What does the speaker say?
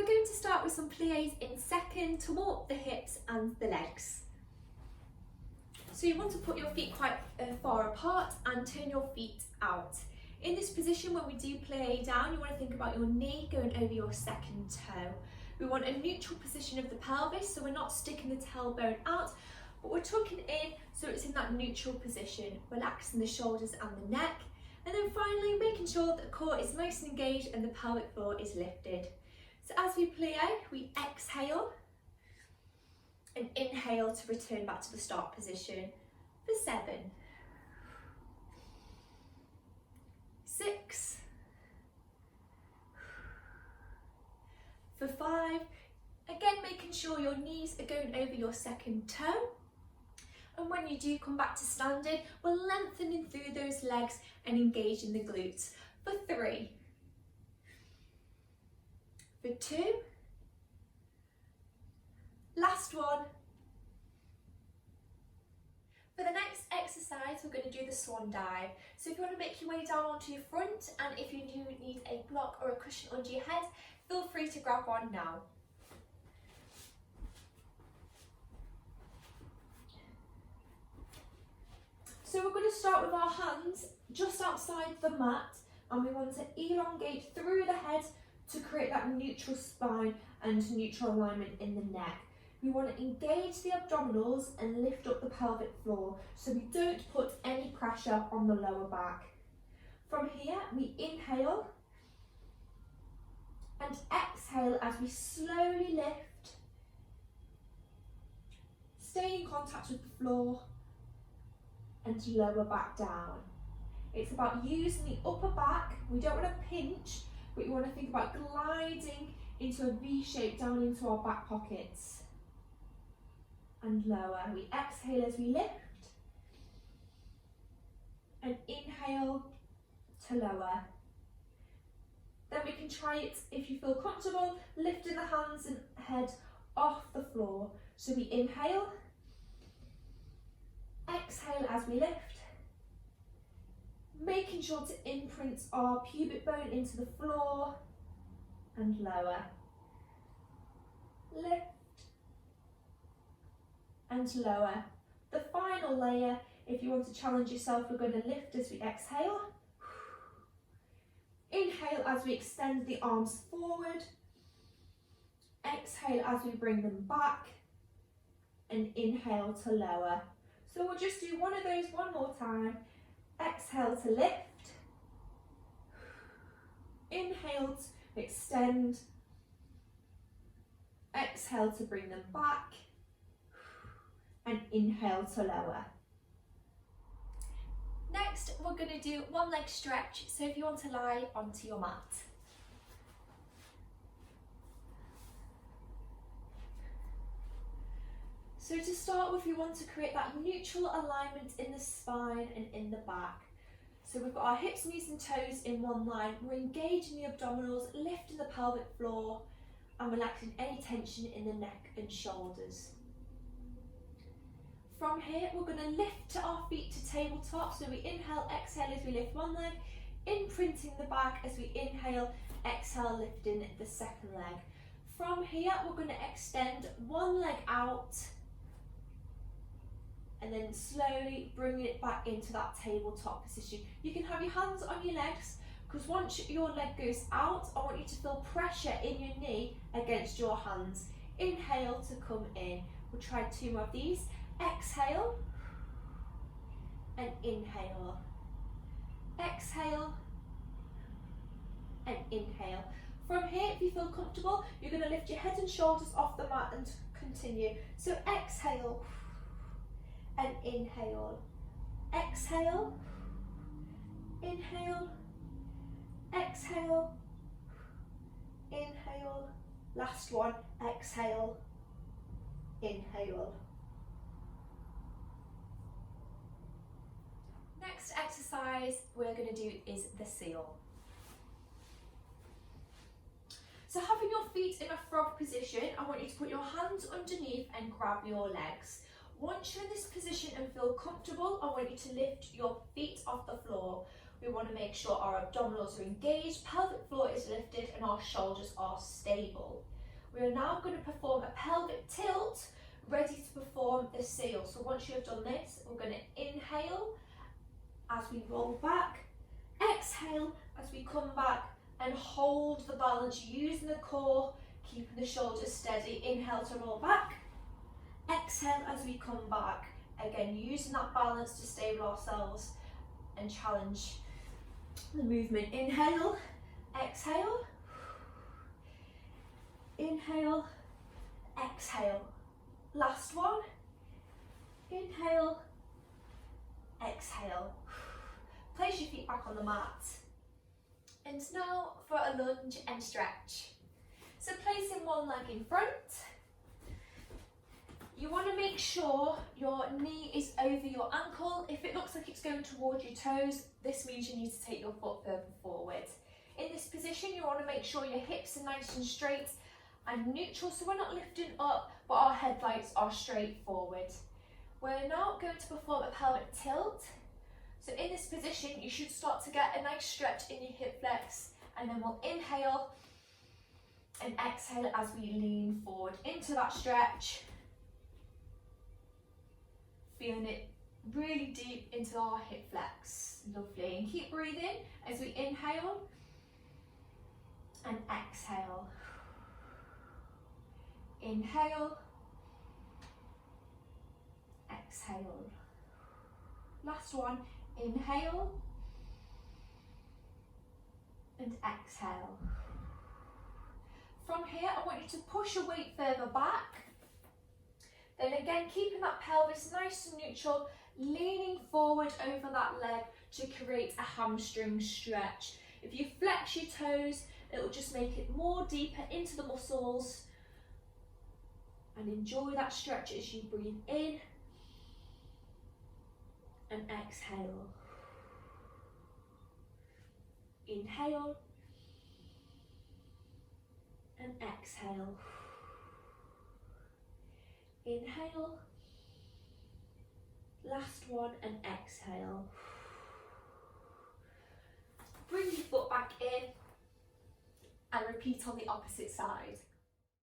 we're going to start with some pliés in second to walk the hips and the legs. So you want to put your feet quite far apart and turn your feet out. In this position, when we do plié down, you want to think about your knee going over your second toe. We want a neutral position of the pelvis, so we're not sticking the tailbone out, but we're tucking in so it's in that neutral position, relaxing the shoulders and the neck. And then finally, making sure that the core is nice and engaged and the pelvic floor is lifted. So as we plie, we exhale and inhale to return back to the start position for 7, 6, for 5. Again, making sure your knees are going over your second toe. And when you do come back to standing, we're lengthening through those legs and engaging the glutes for 3, for 2, last one. For the next exercise, we're going to do the swan dive. So if you want to make your way down onto your front, and if you do need a block or a cushion under your head, feel free to grab one now. So we're going to start with our hands just outside the mat, and we want to elongate through the head to create that neutral spine and neutral alignment in the neck. We want to engage the abdominals and lift up the pelvic floor so we don't put any pressure on the lower back. From here, we inhale and exhale as we slowly lift. Stay in contact with the floor and lower back down. It's about using the upper back. We don't want to pinch, but you want to think about gliding into a V shape down into our back pockets. And lower. We exhale as we lift and inhale to lower. Then we can try it, if you feel comfortable, lifting the hands and head off the floor. So we inhale, exhale as we lift, making sure to imprint our pubic bone into the floor and lower. Lift and lower. The final layer, if you want to challenge yourself, we're going to lift as we exhale. Inhale as we extend the arms forward. Exhale as we bring them back. And inhale to lower. So we'll just do one of those one more time. Exhale to lift. Inhale to extend. Exhale to bring them back. And inhale to lower. Next, we're going to do one leg stretch. So if you want to lie onto your mat. So to start with, we want to create that neutral alignment in the spine and in the back. So we've got our hips, knees and toes in one line. We're engaging the abdominals, lifting the pelvic floor and relaxing any tension in the neck and shoulders. From here, we're going to lift our feet to tabletop. So we inhale, exhale as we lift one leg, imprinting the back as we inhale, exhale, lifting the second leg. From here, we're going to extend one leg out and then slowly bringing it back into that tabletop position. You can have your hands on your legs, because once your leg goes out, I want you to feel pressure in your knee against your hands. Inhale to come in. We'll try 2 more of these. Exhale and inhale. Exhale and inhale. From here, if you feel comfortable, you're going to lift your head and shoulders off the mat and continue. So exhale and inhale. Exhale, inhale, exhale, inhale. Last one, exhale, inhale. Next exercise we're going to do is the seal. So having your feet in a frog position, I want you to put your hands underneath and grab your legs. Once you're in this position and feel comfortable, I want you to lift your feet off the floor. We want to make sure our abdominals are engaged, pelvic floor is lifted and our shoulders are stable. We are now going to perform a pelvic tilt, ready to perform the seal. So once you have done this, we're going to inhale as we roll back, exhale as we come back and hold the balance using the core, keeping the shoulders steady. Inhale to roll back, exhale as we come back. Again, using that balance to stay with ourselves and challenge the movement. Inhale, exhale, inhale, exhale. Last one, inhale, exhale. Place your feet back on the mat. And now for a lunge and stretch. So placing one leg in front. You want to make sure your knee is over your ankle. If it looks like it's going towards your toes, this means you need to take your foot further forward. In this position, you want to make sure your hips are nice and straight and neutral, so we're not lifting up, but our headlights are straight forward. We're now going to perform a pelvic tilt. So in this position, you should start to get a nice stretch in your hip flex, and then we'll inhale and exhale as we lean forward into that stretch. Feeling it really deep into our hip flex. Lovely. And keep breathing as we inhale and exhale. Inhale, exhale. Last one, inhale and exhale. From here, I want you to push your weight further back. Then again, keeping that pelvis nice and neutral, leaning forward over that leg to create a hamstring stretch. If you flex your toes, it will just make it more deeper into the muscles. And enjoy that stretch as you breathe in and exhale. Inhale and exhale. Inhale, last one, and exhale. Bring your foot back in and repeat on the opposite side.